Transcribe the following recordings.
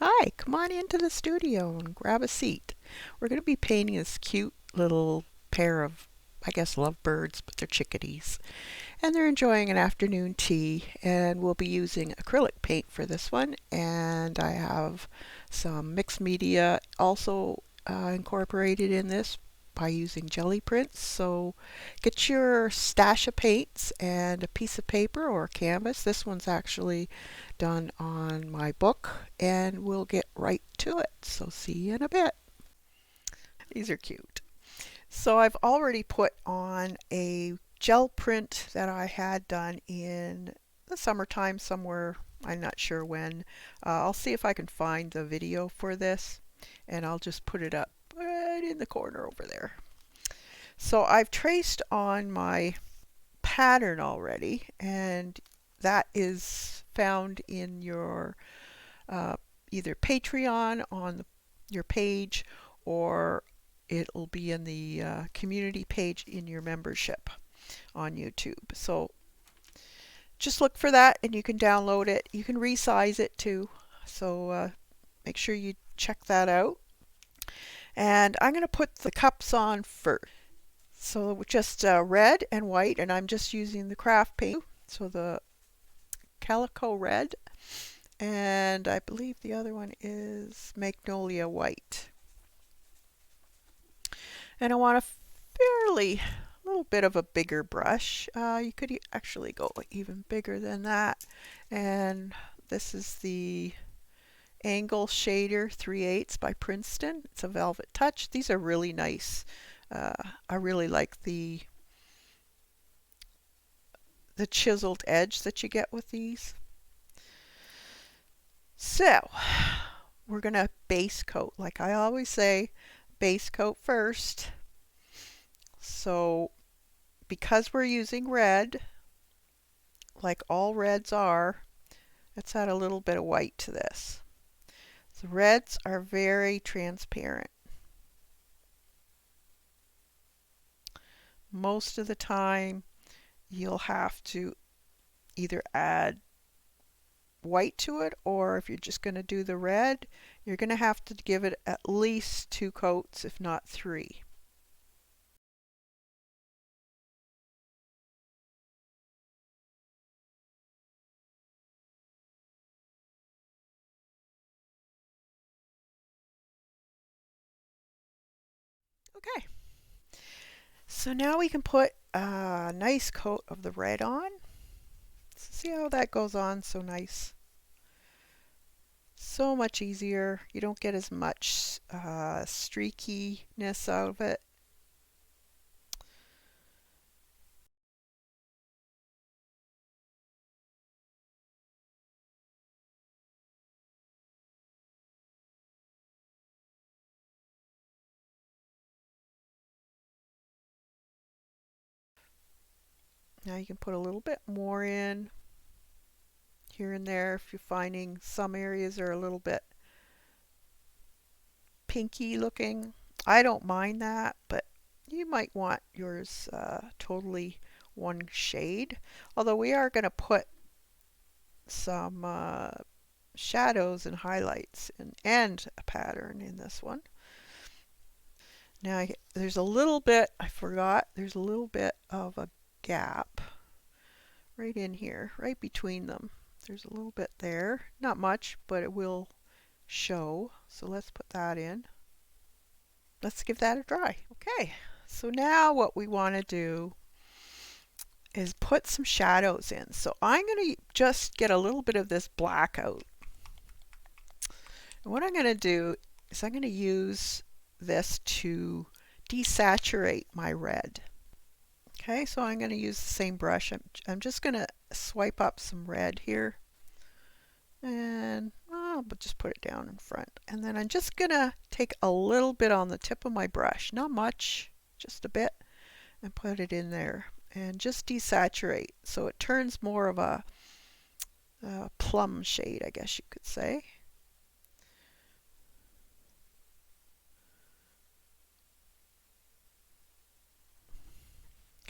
Hi, come on into the studio and grab a seat. We're going to be painting this cute little pair of, I guess, lovebirds, but they're chickadees. And they're enjoying an afternoon tea, and we'll be using acrylic paint for this one. And I have some mixed media also incorporated in this by using jelly prints. So get your stash of paints and a piece of paper or canvas. This one's actually done on my book, and we'll get right to it. So see you in a bit. These are cute. So I've already put on a gel print that I had done in the summertime somewhere. I'm not sure when. I'll see if I can find the video for this, and I'll just put it up right in the corner over there. So I've traced on my pattern already, and that is found in your uh, either Patreon on your page, or it'll be in the community page in your membership on YouTube. So just look for that and you can download it. You can resize it too. So make sure you check that out. And I'm going to put the cups on first. So just red and white, and I'm just using the craft paint. So the Calico Red, and I believe the other one is Magnolia White. And I want a fairly little bit of a bigger brush. You could actually go even bigger than that. And this is the Angle Shader 3/8 by Princeton. It's a velvet touch. These are really nice. I really like the chiseled edge that you get with these. So we're going to base coat. Like I always say, base coat first. So because we're using red, like all reds are, let's add a little bit of white to this. The reds are very transparent. Most of the time you'll have to either add white to it, or if you're just going to do the red, you're going to have to give it at least 2 coats, if not 3. Okay, so now we can put a nice coat of the red on. See how that goes on so nice. So much easier. You don't get as much streakiness out of it. Now you can put a little bit more in here and there if you're finding some areas are a little bit pinky looking. I don't mind that, but you might want yours totally one shade. Although we are going to put some shadows and highlights and a pattern in this one. Now there's a little bit, I forgot, there's a little bit of a gap right in here, right between them. There's a little bit there, not much, but it will show. So let's put that in. Let's give that a try. Okay, so now what we want to do is put some shadows in. So I'm going to just get a little bit of this black out. And what I'm going to do is I'm going to use this to desaturate my red. Okay, so I'm going to use the same brush. I'm just going to swipe up some red here, and I'll just put it down in front. And then I'm just going to take a little bit on the tip of my brush, not much, just a bit, and put it in there and just desaturate so it turns more of a plum shade, I guess you could say.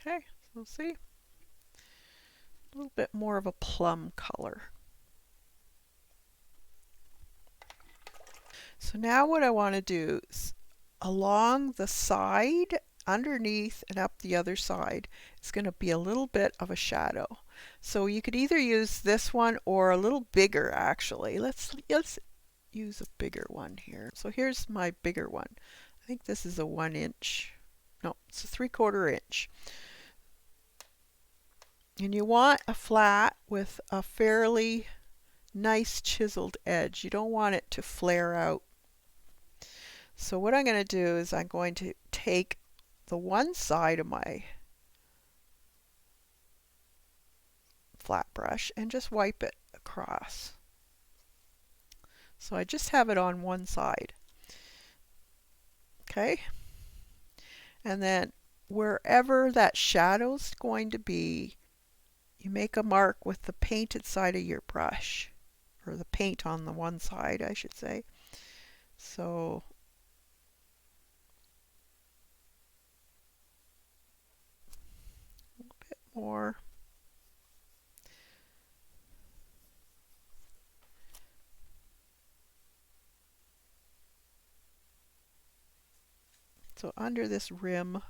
Okay, so see, a little bit more of a plum color. So now what I want to do is along the side, underneath and up the other side, is going to be a little bit of a shadow. So you could either use this one or a little bigger actually. Let's use a bigger one here. So here's my bigger one. I think this is a 1 inch. No, it's a 3/4 inch. And you want a flat with a fairly nice chiseled edge. You don't want it to flare out. So what I'm going to do is I'm going to take the one side of my flat brush and just wipe it across. So I just have it on one side. Okay. And then wherever that shadow's going to be, you make a mark with the painted side of your brush, or the paint on the one side, I should say. So a little bit more. So under this rim,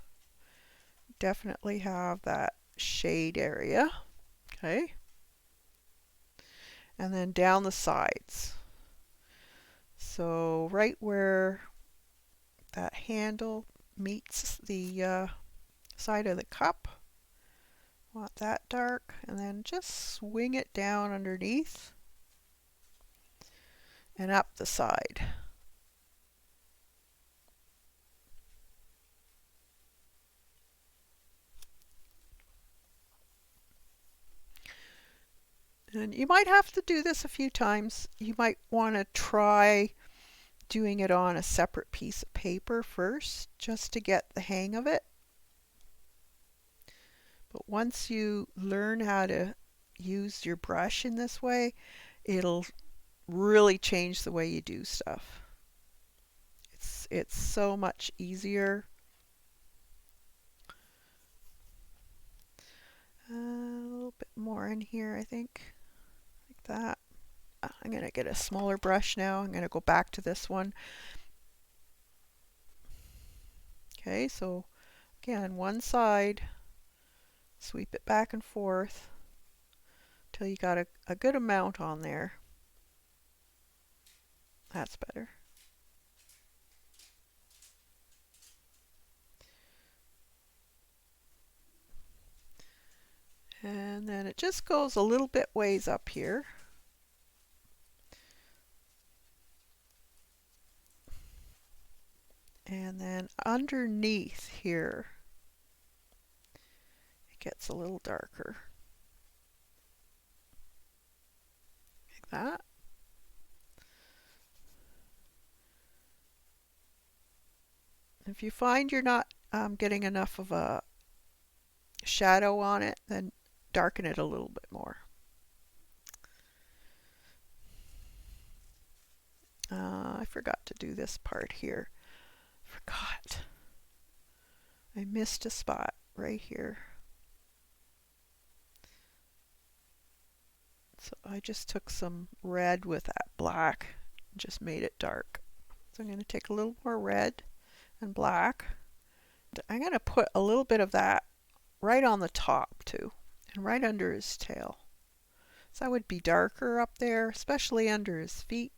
definitely have that shade area. Okay. And then down the sides. So right where that handle meets the side of the cup, want that dark, and then just swing it down underneath and up the side. And you might have to do this a few times. You might want to try doing it on a separate piece of paper first, just to get the hang of it. But once you learn how to use your brush in this way, it'll really change the way you do stuff. It's so much easier. A little bit more in here, I think, like that. I'm going to get a smaller brush now. I'm going to go back to this one. Okay, so again, one side, sweep it back and forth till you got a good amount on there. That's better. And then it just goes a little bit ways up here. And then underneath here, it gets a little darker. Like that. If you find you're not getting enough of a shadow on it, then darken it a little bit more. I forgot to do this part here. Forgot. I missed a spot right here. So I just took some red with that black and just made it dark. So I'm going to take a little more red and black. I'm going to put a little bit of that right on the top too, and right under his tail. So that would be darker up there, especially under his feet.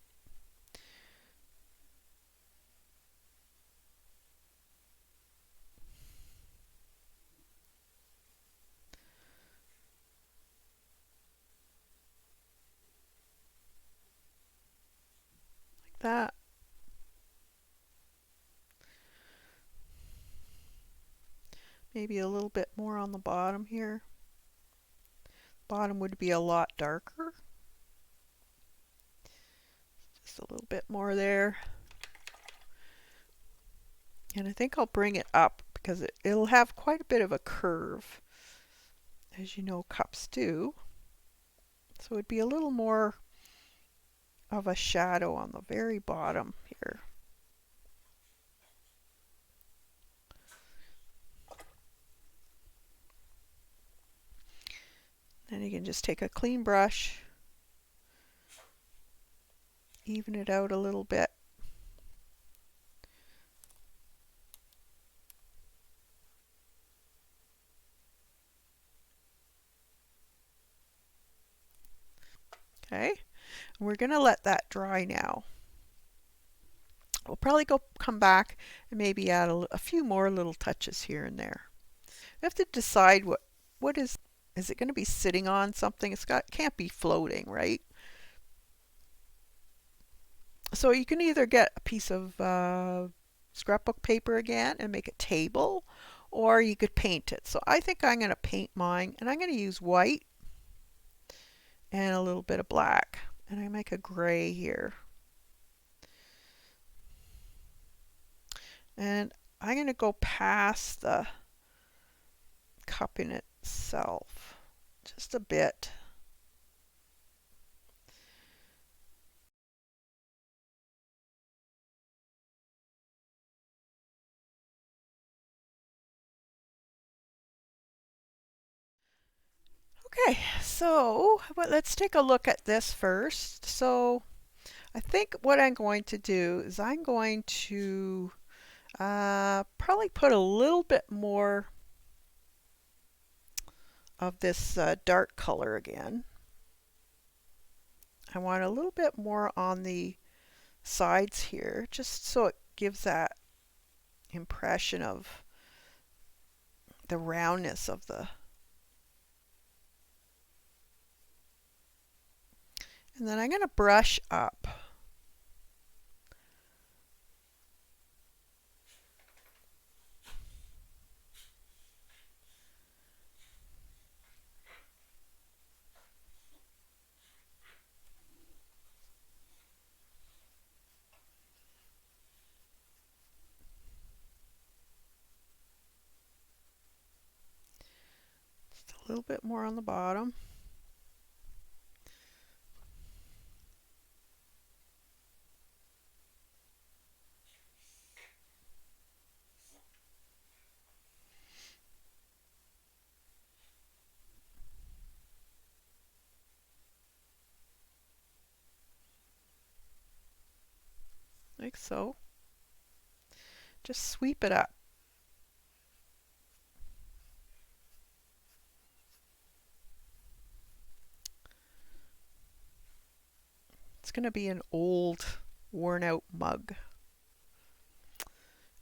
Like that. Maybe a little bit more on the bottom here. Bottom would be a lot darker. Just a little bit more there. And I think I'll bring it up because it'll have quite a bit of a curve, as you know cups do. So it'd be a little more of a shadow on the very bottom here. Then you can just take a clean brush, even it out a little bit, We're going to let that dry now. We'll probably come back and maybe add a few more little touches here and there. We have to decide what is it going to be sitting on something? Can't be floating, right? So you can either get a piece of scrapbook paper again and make a table, or you could paint it. So I think I'm going to paint mine, and I'm going to use white and a little bit of black, and I make a gray here. And I'm going to go past the cupping itself just a bit. Okay, so let's take a look at this first. So I think what I'm going to do is I'm going to probably put a little bit more of this dark color again. I want a little bit more on the sides here, just so it gives that impression of the roundness of the. And then I'm going to brush up. Just a little bit more on the bottom. Like so. Just sweep it up. It's going to be an old, worn out mug.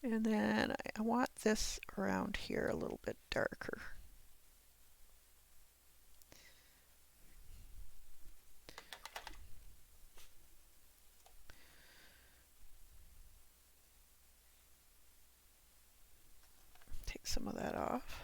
And then I want this around here a little bit darker. Take some of that off.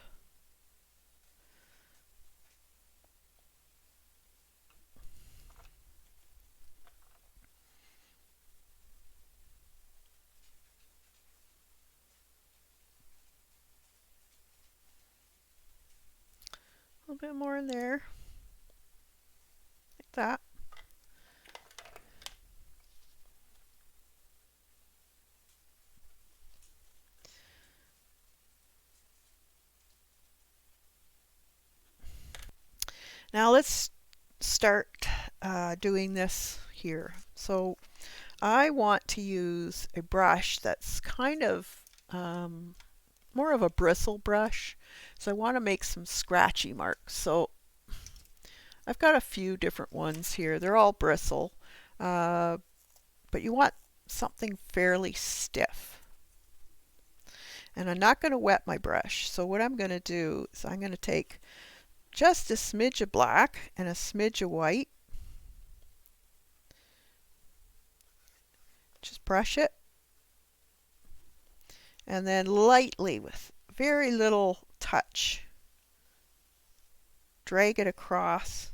A little bit more in there, like that. Now let's start doing this here. So I want to use a brush that's kind of more of a bristle brush. So I want to make some scratchy marks. So I've got a few different ones here. They're all bristle, but you want something fairly stiff. And I'm not going to wet my brush. So what I'm going to do is I'm going to take just a smidge of black and a smidge of white. Just brush it. And then lightly, with very little touch, drag it across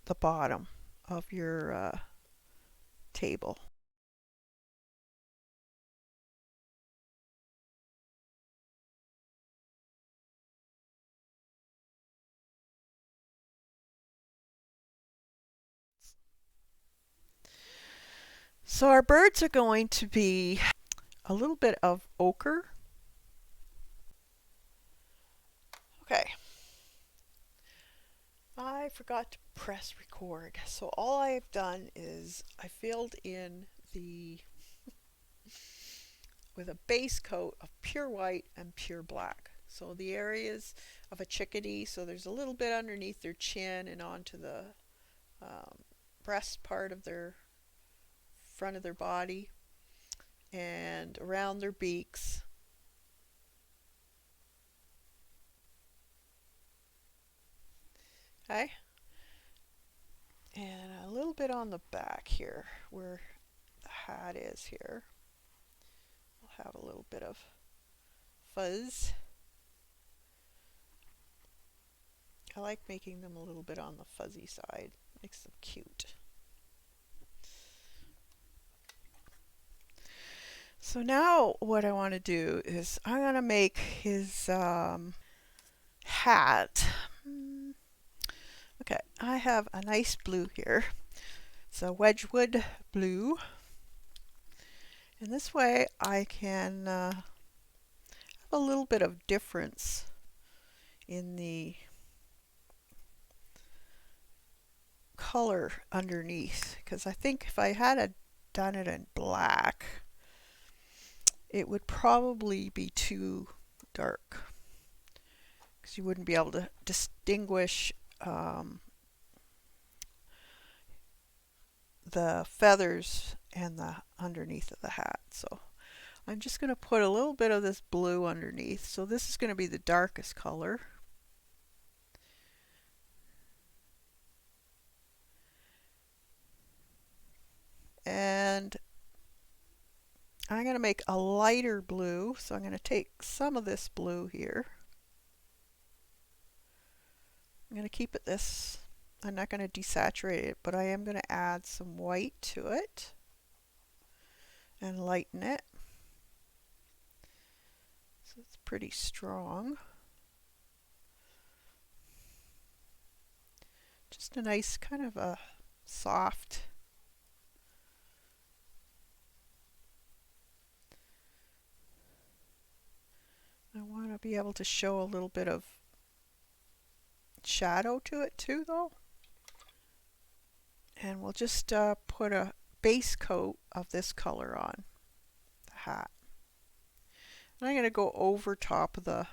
the bottom of your table. So our birds are going to be a little bit of ochre. Okay. I forgot to press record. So all I've done is I filled in with a base coat of pure white and pure black. So the areas of a chickadee, so there's a little bit underneath their chin and onto the um, breast part of their front of their body and around their beaks. Okay, and a little bit on the back here where the hat is here. We'll have a little bit of fuzz. I like making them a little bit on the fuzzy side. Makes them cute. So now what I want to do is I'm going to make his hat. Okay, I have a nice blue here. It's a Wedgwood blue. And this way I can have a little bit of difference in the color underneath, because I think if I had done it in black, it would probably be too dark, because you wouldn't be able to distinguish the feathers and the underneath of the hat. So I'm just going to put a little bit of this blue underneath. So this is going to be the darkest color. And I'm going to make a lighter blue. So I'm going to take some of this blue here. I'm going to keep it this. I'm not going to desaturate it, but I am going to add some white to it and lighten it. So it's pretty strong. Just a nice kind of a soft I want to be able to show a little bit of shadow to it too, though. And we'll just put a base coat of this color on the hat. And I'm going to go over top of the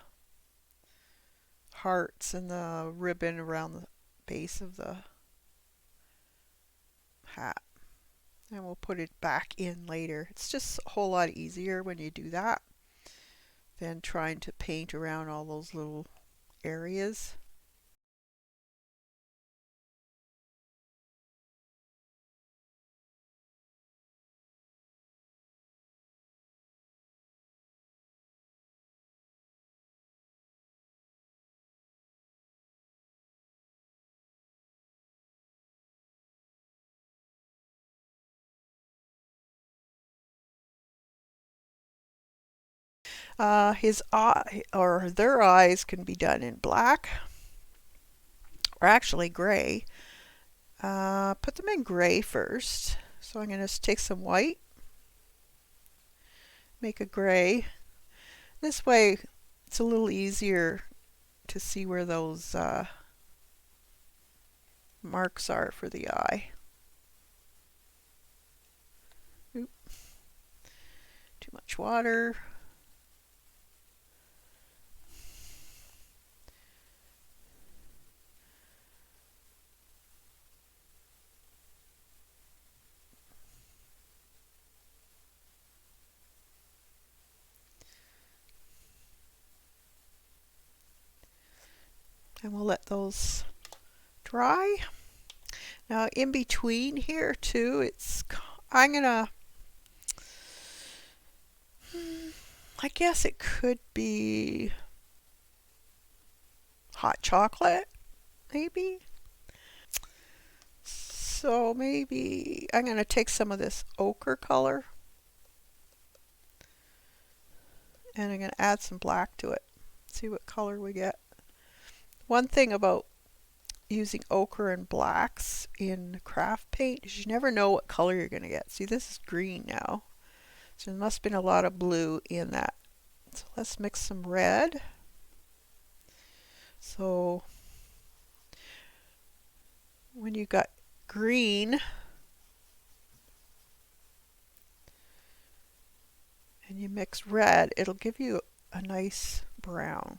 hearts and the ribbon around the base of the hat. And we'll put it back in later. It's just a whole lot easier when you do that than trying to paint around all those little areas. His eye or their eyes can be done in black or actually gray. Put them in gray first. So I'm going to take some white, make a gray. This way it's a little easier to see where those marks are for the eye. Oop. Too much water. And we'll let those dry. Now in between here too, I'm gonna, I guess it could be hot chocolate, maybe. So maybe I'm gonna take some of this ochre color and I'm gonna add some black to it. See what color we get. One thing about using ochre and blacks in craft paint is you never know what color you're going to get. See, this is green now. So there must have been a lot of blue in that. So let's mix some red. So when you got green and you mix red, it'll give you a nice brown.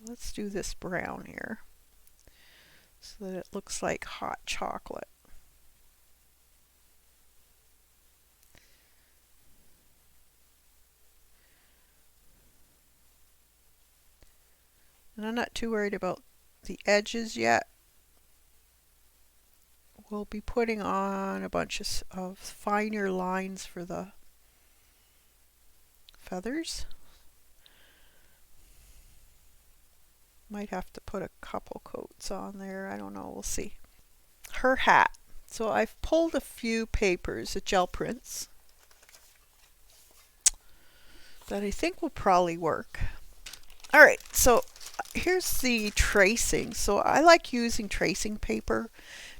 Let's do this brown here so that it looks like hot chocolate. And I'm not too worried about the edges yet. We'll be putting on a bunch of finer lines for the feathers. Might have to put a couple coats on there. I don't know. We'll see. Her hat. So I've pulled a few papers, the gel prints, that I think will probably work. All right, so here's the tracing. So I like using tracing paper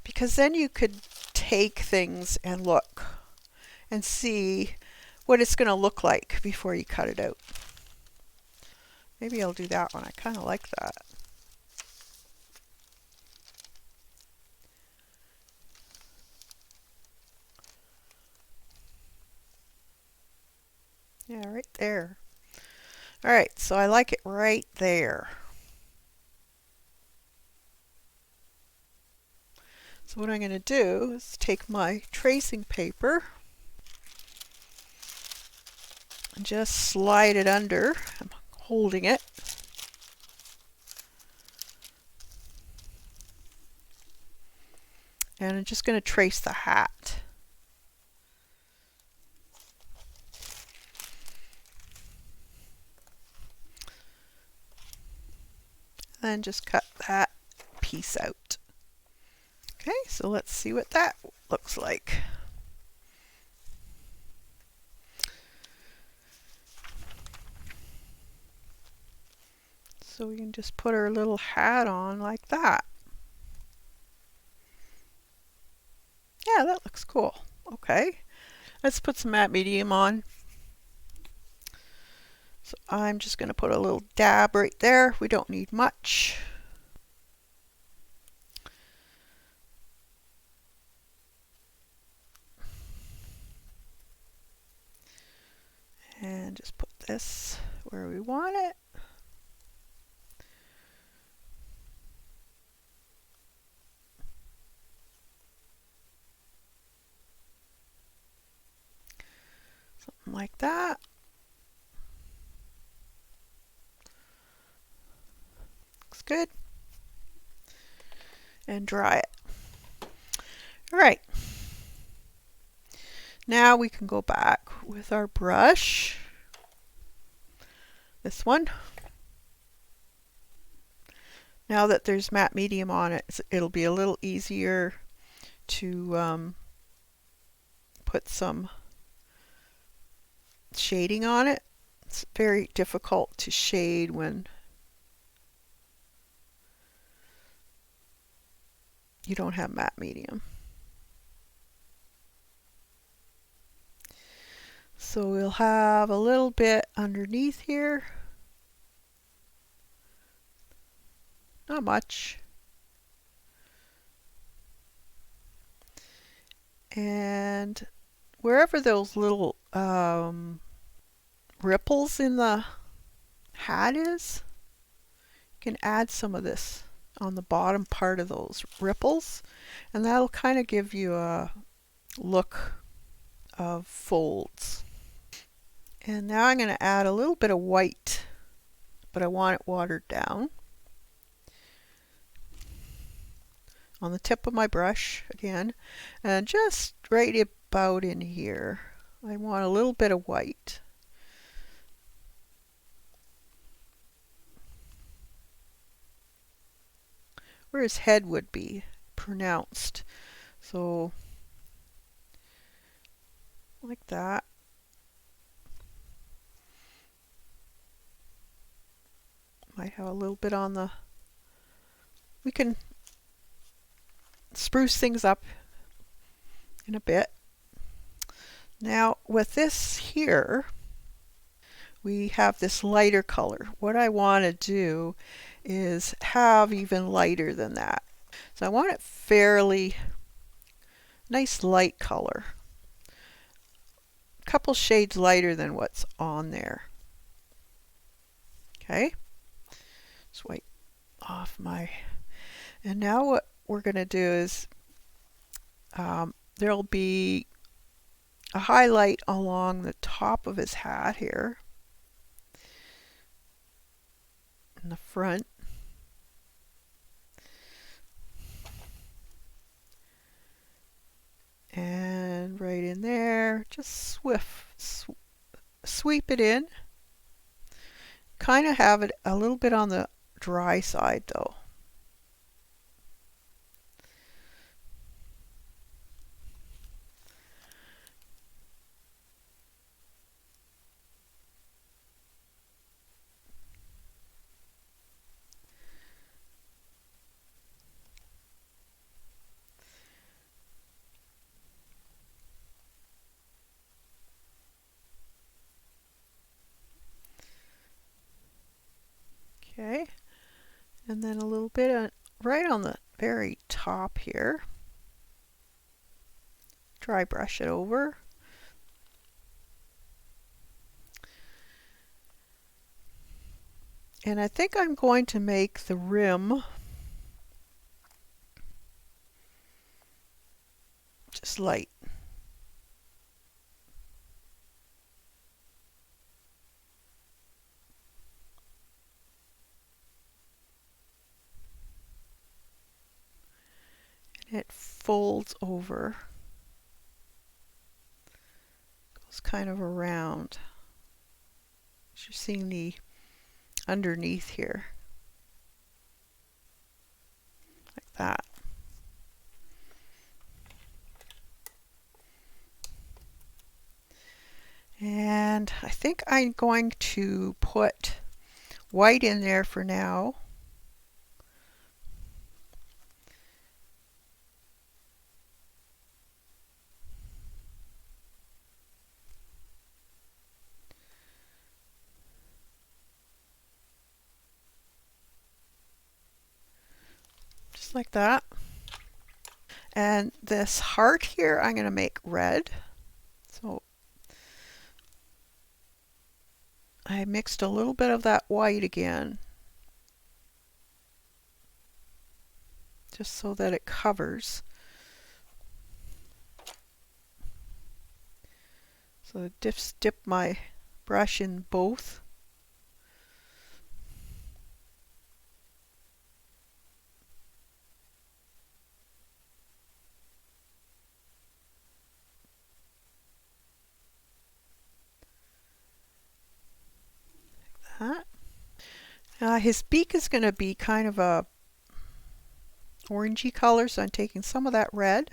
because then you could take things and look and see what it's going to look like before you cut it out. Maybe I'll do that one. I kind of like that. Yeah, right there. All right, so I like it right there. So what I'm going to do is take my tracing paper and just slide it under. I'm holding it. And I'm just going to trace the hat. And just cut that piece out. Okay, so let's see what that looks like. So we can just put our little hat on like that. Yeah, that looks cool. Okay, let's put some matte medium on. So I'm just going to put a little dab right there. We don't need much. And just put this where we want it. Something like that. Looks good. And dry it. All right. Now we can go back with our brush. This one. Now that there's matte medium on it, it'll be a little easier to put some shading on it. It's very difficult to shade when you don't have matte medium. So we'll have a little bit underneath here. Not much. And wherever those little ripples in the hat is, you can add some of this on the bottom part of those ripples, and that'll kind of give you a look of folds. And now I'm going to add a little bit of white, but I want it watered down. On the tip of my brush again, and just right about in here. I want a little bit of white. Where his head would be pronounced. So like that. Might have a little bit on the, we can spruce things up in a bit. Now with this here, we have this lighter color. What I want to do is have even lighter than that. So I want it fairly nice light color. A couple shades lighter than what's on there. Okay. Swipe off my, and now what we're going to do is there'll be a highlight along the top of his hat here in the front. And right in there, just sweep it in. Kind of have it a little bit on the dry side though. Okay, and then a little bit right on the very top here. Dry brush it over. And I think I'm going to make the rim just light. And it folds over. Goes kind of around. You're seeing the underneath here. Like that. And I think I'm going to put white in there for now. Just like that. And this heart here I'm going to make red. So I mixed a little bit of that white again, just so that it covers. So dip my brush in both. Like that. His beak is going to be kind of a orangey color, so I'm taking some of that red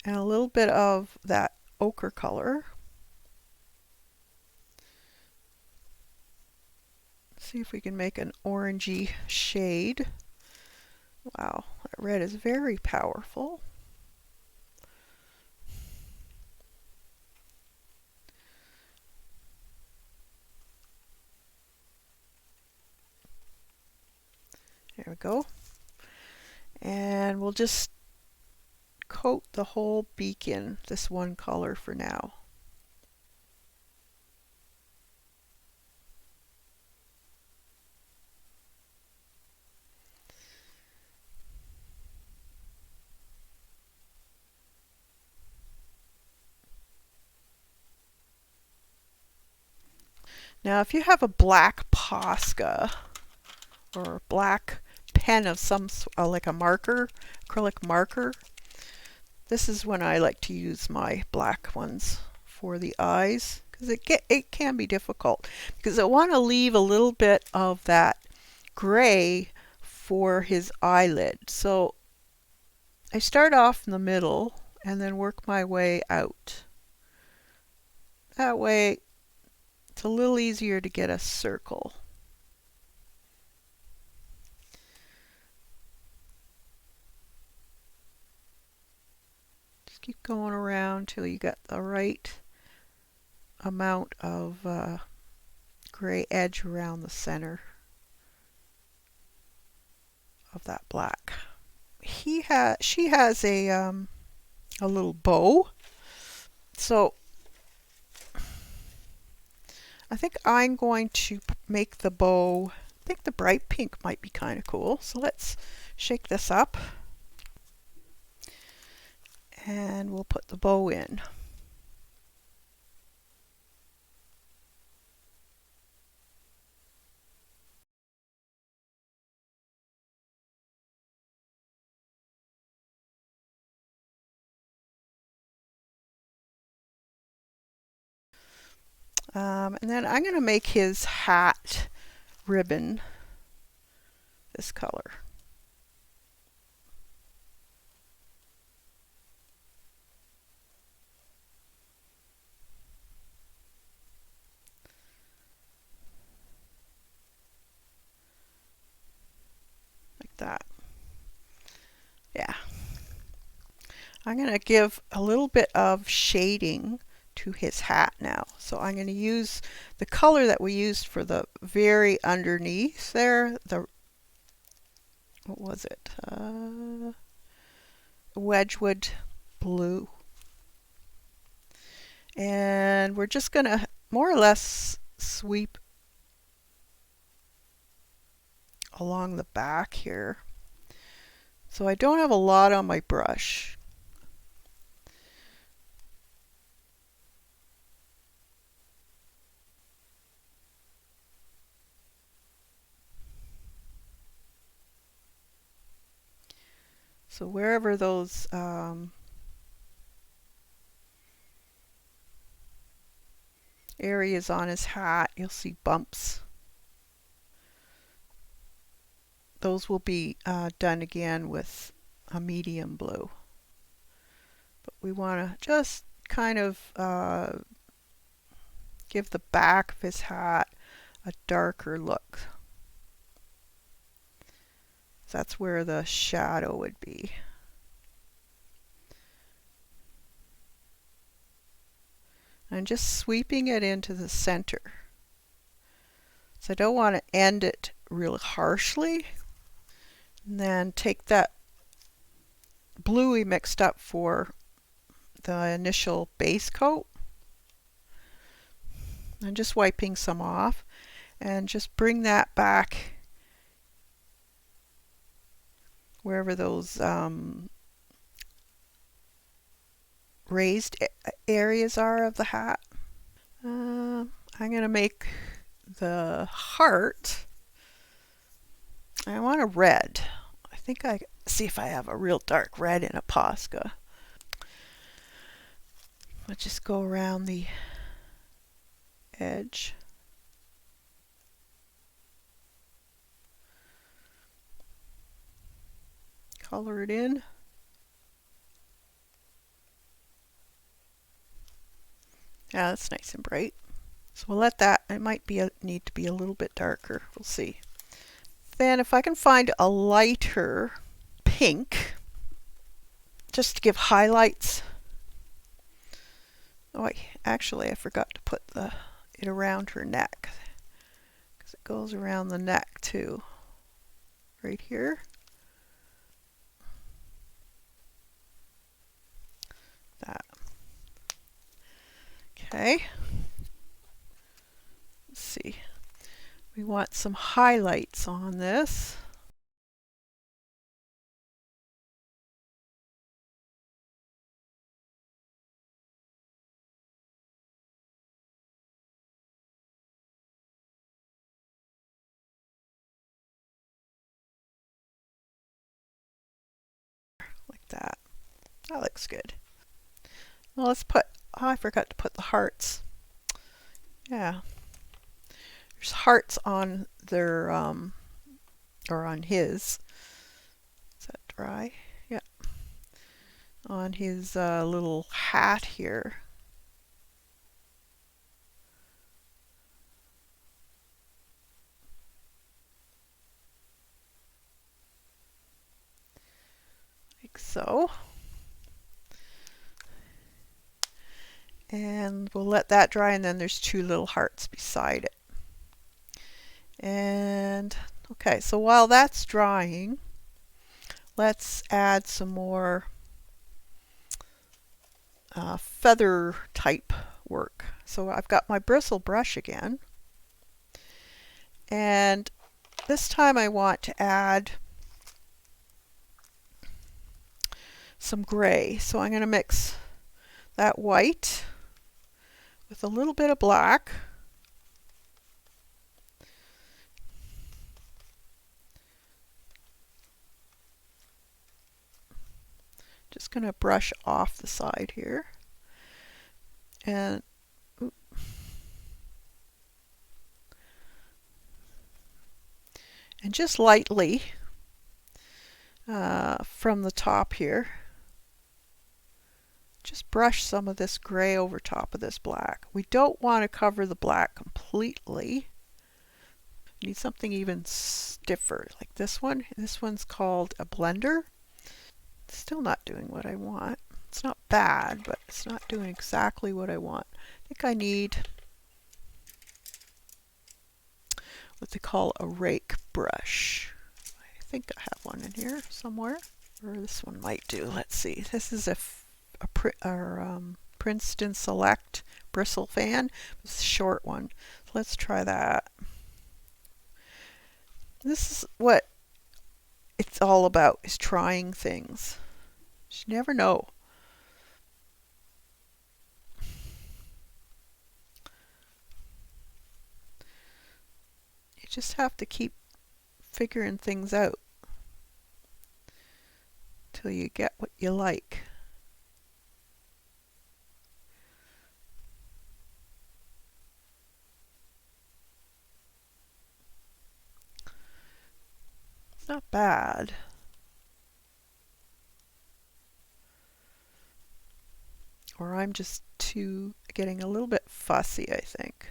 and a little bit of that ochre color. See if we can make an orangey shade. Wow, that red is very powerful. There we go. And we'll just coat the whole beak in this one color for now. Now if you have a black Posca or a black pen of some like a marker, acrylic marker, this is when I like to use my black ones for the eyes, because it can be difficult, because I want to leave a little bit of that gray for his eyelid. So I start off in the middle and then work my way out. That way it's a little easier to get a circle. Just keep going around till you get the right amount of gray edge around the center of that black. She has a little bow, so I think I'm going to make the bow think the bright pink might be kind of cool. So let's shake this up and we'll put the bow in. And then I'm going to make his hat ribbon this color. Like that. Yeah. I'm going to give a little bit of shading to his hat now. So I'm going to use the color that we used for the very underneath there. What was it? Wedgwood Blue. And we're just going to more or less sweep along the back here. So I don't have a lot on my brush. So wherever those areas on his hat, you'll see bumps. Those will be done again with a medium blue. But we want to just kind of give the back of his hat a darker look. So that's where the shadow would be. And just sweeping it into the center. So I don't want to end it real harshly. And then take that blue we mixed up for the initial base coat. And just wiping some off. And just bring that back wherever those raised areas are of the hat. I'm going to make the heart. I want a red. I think I see if I have a real dark red in a Posca. Let's just go around the edge. Color it in. Yeah, that's nice and bright. So we'll let that, it might be need to be a little bit darker. We'll see. Then if I can find a lighter pink, just to give highlights. Oh, actually I forgot to put it around her neck, because it goes around the neck too. Right here. That. Okay. Let's see. We want some highlights on this. Like that. That looks good. Well, let's put, oh, I forgot to put the hearts. Yeah. There's hearts on their, or on his. Is that dry? Yeah. On his little hat here. Like so. And we'll let that dry, and then there's two little hearts beside it. And okay, so while that's drying, let's add some more feather type work. So I've got my bristle brush again, and This time I want to add some gray. So I'm going to mix that white with a little bit of black. Just going to brush off the side here. And just lightly from the top here, just brush some of this gray over top of this black. We don't want to cover the black completely. We need something even stiffer, like this one. This one's called a blender. It's still not doing what I want. It's not bad, but it's not doing exactly what I want. I think I need what they call a rake brush. I think I have one in here somewhere, or this one might do. Let's see. This is a Princeton Select bristle fan. It's a short one. So let's try that. This is what it's all about, is trying things. You never know. You just have to keep figuring things out till you get what you like. It's not bad. Or I'm just getting a little bit fussy, I think.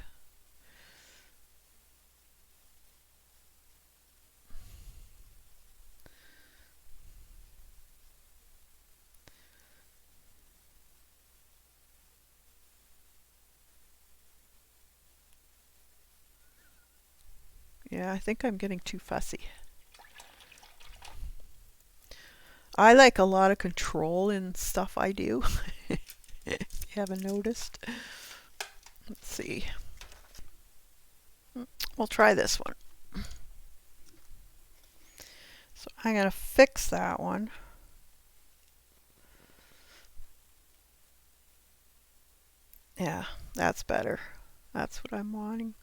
Yeah, I think I'm getting too fussy. I like a lot of control in stuff I do. If you haven't noticed. Let's see. We'll try this one. So I'm going to fix that one. Yeah, that's better. That's what I'm wanting.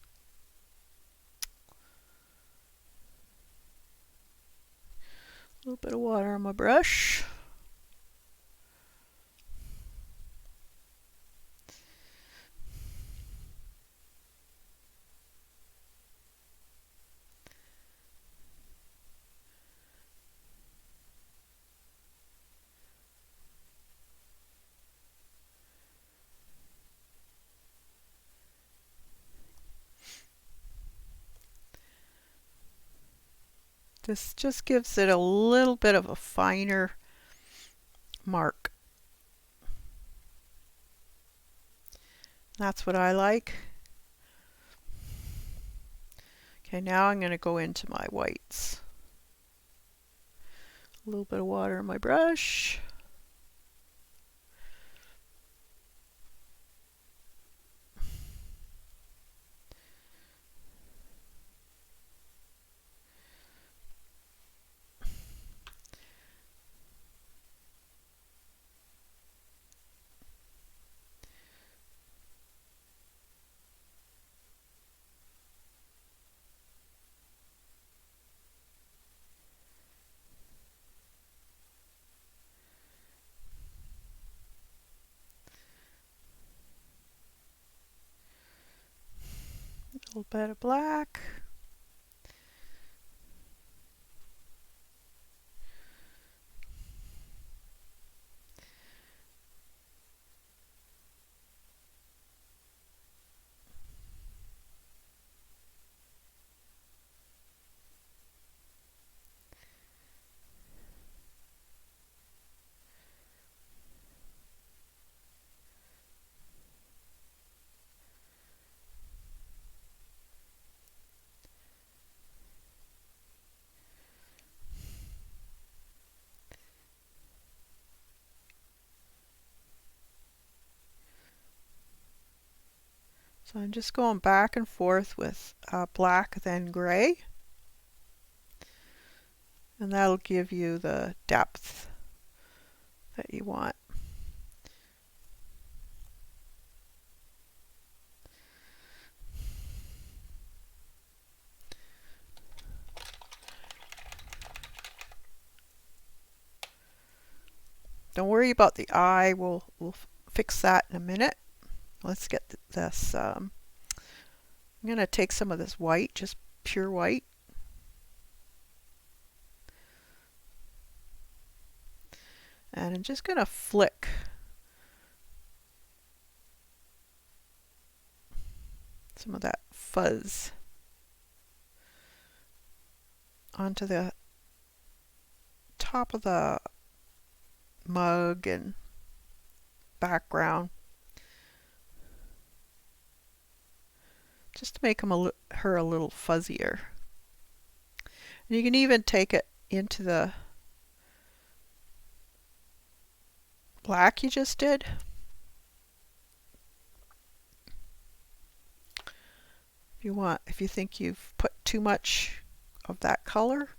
A little bit of water on my brush. This just gives it a little bit of a finer mark. That's what I like. Okay, now I'm going to go into my whites. A little bit of water on my brush. A little bit of black. So I'm just going back and forth with black then gray. And that'll give you the depth that you want. Don't worry about the eye, we'll fix that in a minute. Let's get this, I'm going to take some of this white, just pure white. And I'm just going to flick some of that fuzz onto the top of the mug and background, just to make her a little fuzzier. And you can even take it into the black you just did. If you think you've put too much of that color,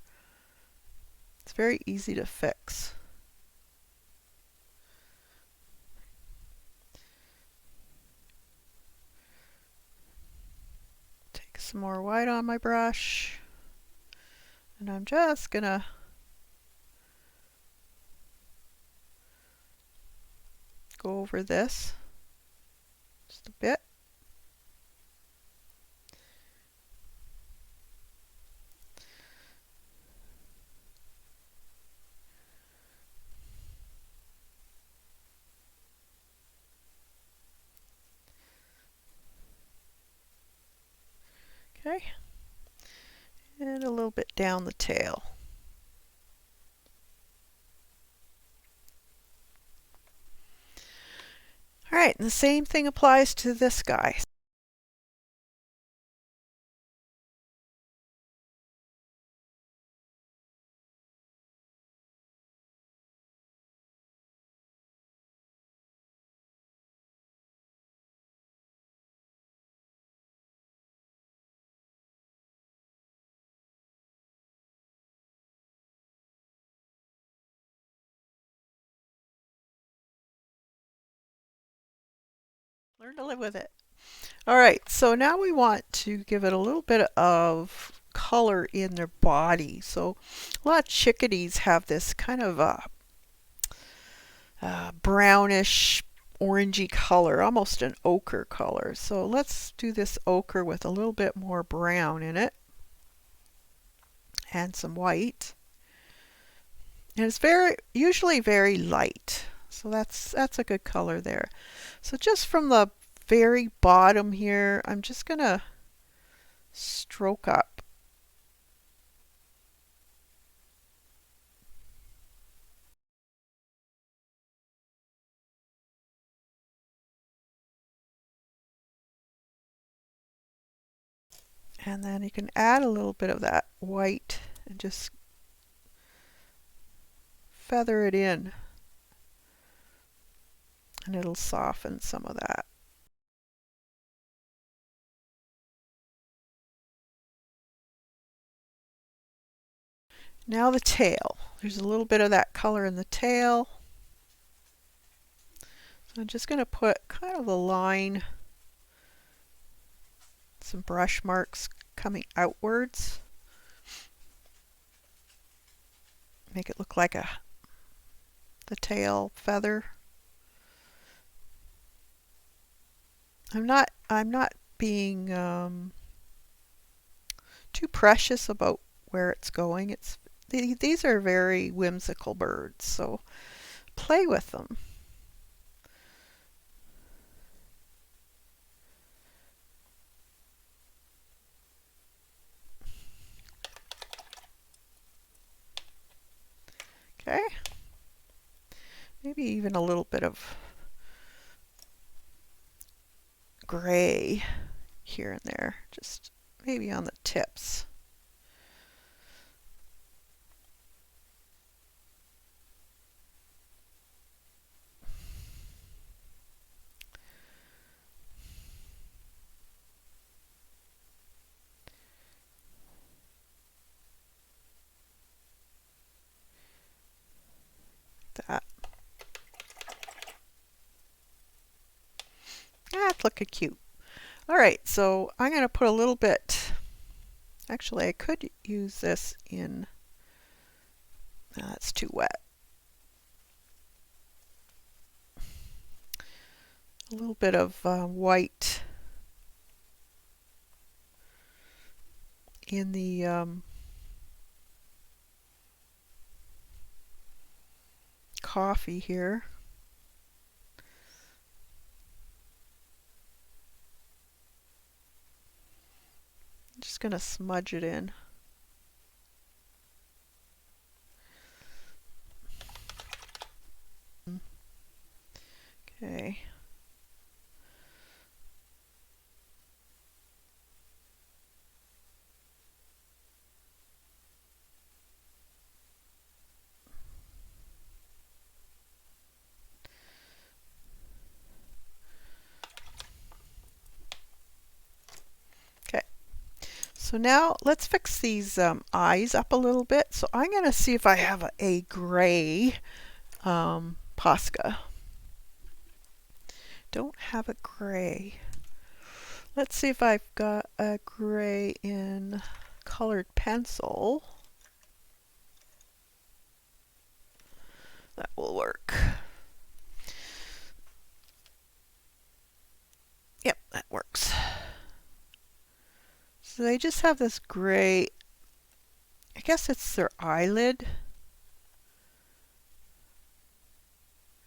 it's very easy to fix. Take some more white on my brush, and I'm just gonna go over this just a bit. Okay, and a little bit down the tail. All right, and the same thing applies to this guy. Learn to live with it. All right, so now we want to give it a little bit of color in their body. So a lot of chickadees have this kind of brownish orangey color, almost an ochre color. So let's do this ochre with a little bit more brown in it and some white. And it's usually very light. So that's a good color there. So just from the very bottom here, I'm just going to stroke up. And then you can add a little bit of that white and just feather it in. And it'll soften some of that. Now the tail. There's a little bit of that color in the tail. So I'm just going to put kind of a line, some brush marks coming outwards. Make it look like the tail feather. I'm not being too precious about where it's going. These are very whimsical birds, so play with them. Okay, maybe even a little bit of gray here and there, just maybe on the tips. that. That's looking cute. All right, so I'm going to put a little bit, actually I could use this in, that's too wet. A little bit of white in the coffee here. I'm just going to smudge it in. Okay. Okay. So now let's fix these eyes up a little bit. So I'm going to see if I have a gray Posca. Don't have a gray. Let's see if I've got a gray in colored pencil. That will work. Yep, that works. So they just have this gray, I guess it's their eyelid.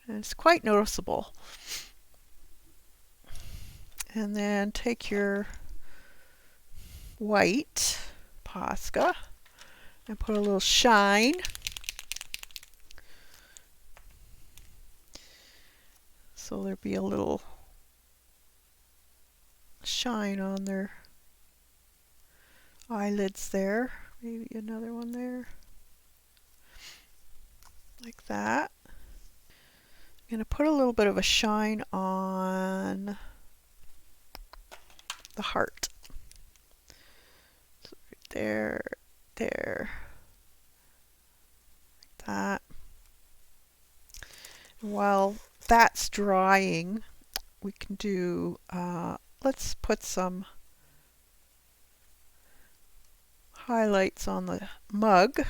And it's quite noticeable. And then take your white Posca and put a little shine. So there'll be a little shine on their eyelids there. Maybe another one there. Like that. I'm going to put a little bit of a shine on the heart. So right there, there, like that. And while that's drying, we can do, let's put some highlights on the mug.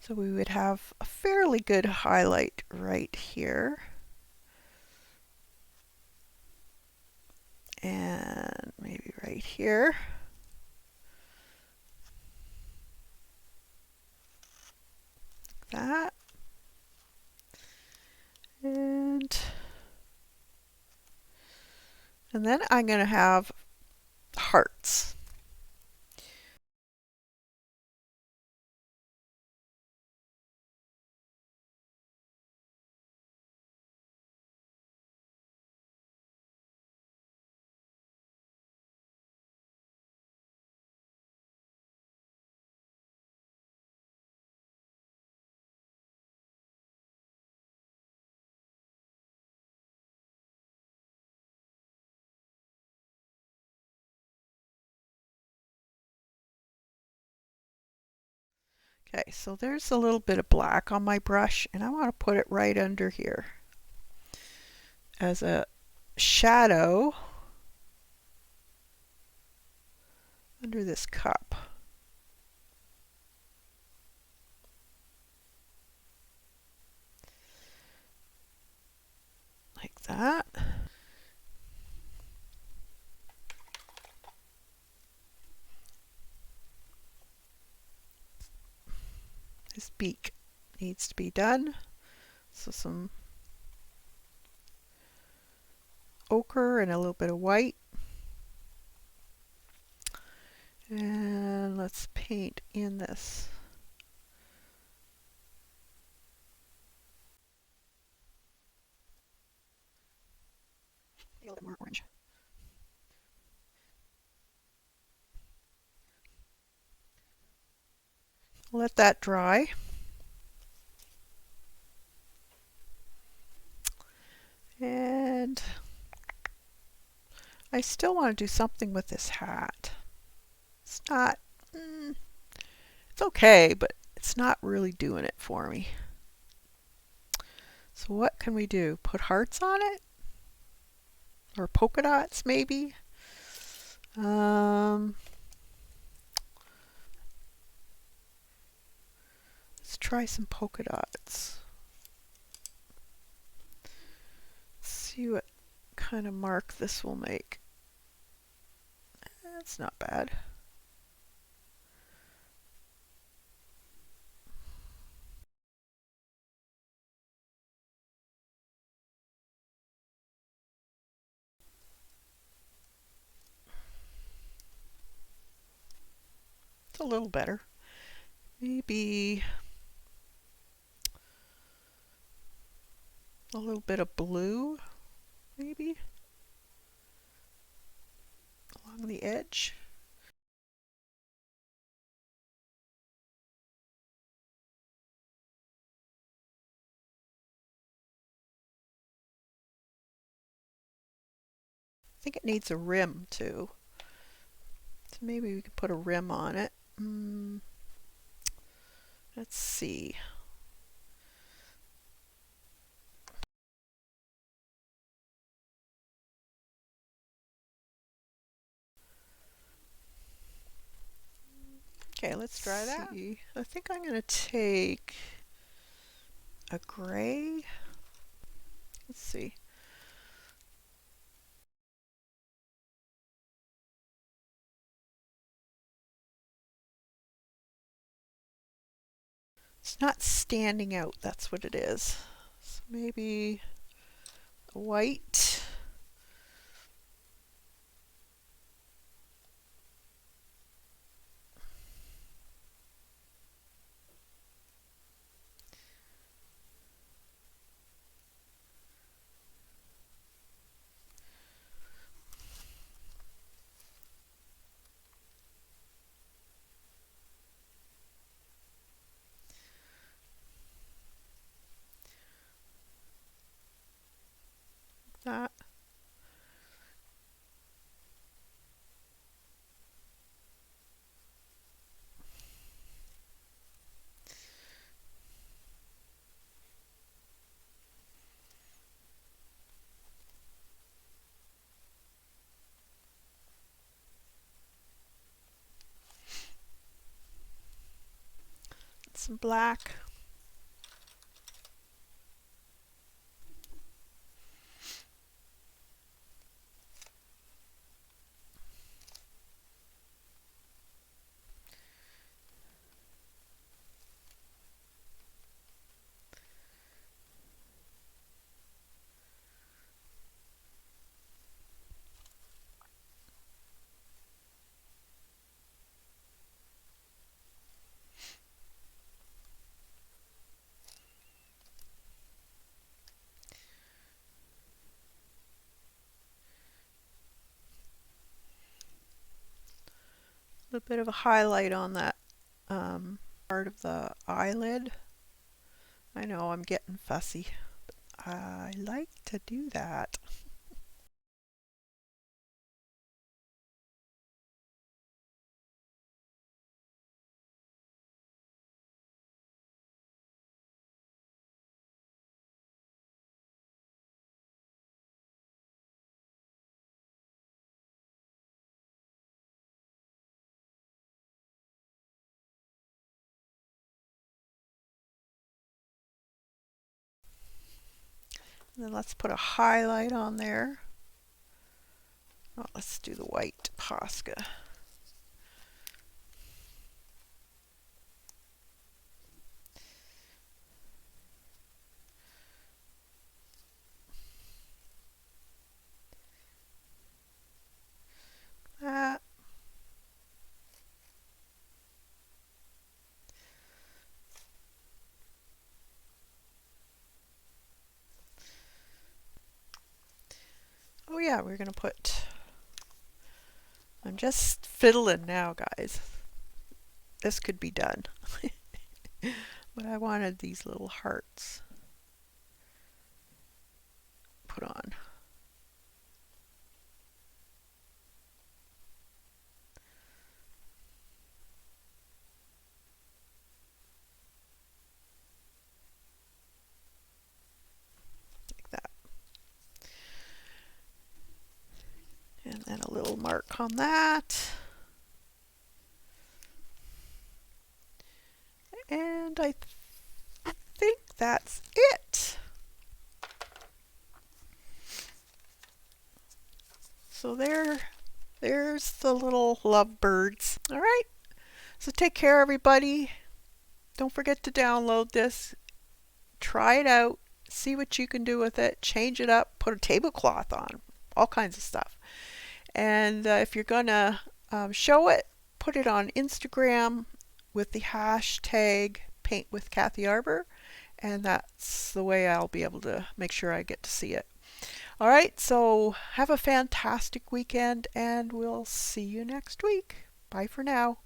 So we would have a fairly good highlight right here. And maybe right here. Like that. And then I'm going to have hearts. Okay, so there's a little bit of black on my brush, and I want to put it right under here as a shadow under this cup. Like that. His beak needs to be done. So some ochre and a little bit of white. And let's paint in this. A little bit more orange. Let that dry. And I still want to do something with this hat. It's not, It's okay, but it's not really doing it for me. So what can we do? Put hearts on it? Or polka dots maybe? Let's try some polka dots. Let's see what kind of mark this will make. That's not bad. It's a little better. Maybe a little bit of blue, maybe, along the edge. I think it needs a rim too. So maybe we could put a rim on it. Let's see. Okay, let's try that. I think I'm going to take a gray. Let's see. It's not standing out, that's what it is. So maybe white. That. Some black. A little bit of a highlight on that part of the eyelid. I know I'm getting fussy, but I like to do that. And then let's put a highlight on there. Oh, let's do the white Posca. That. Oh yeah, we're going to put, I'm just fiddling now, guys. This could be done. But I wanted these little hearts put on. And a little mark on that. And I think that's it. So there's the little lovebirds. All right. So take care, everybody. Don't forget to download this. Try it out. See what you can do with it. Change it up. Put a tablecloth on. All kinds of stuff. And if you're going to show it, put it on Instagram with the hashtag #PaintWithKathyArbour. And that's the way I'll be able to make sure I get to see it. All right, so have a fantastic weekend, and we'll see you next week. Bye for now.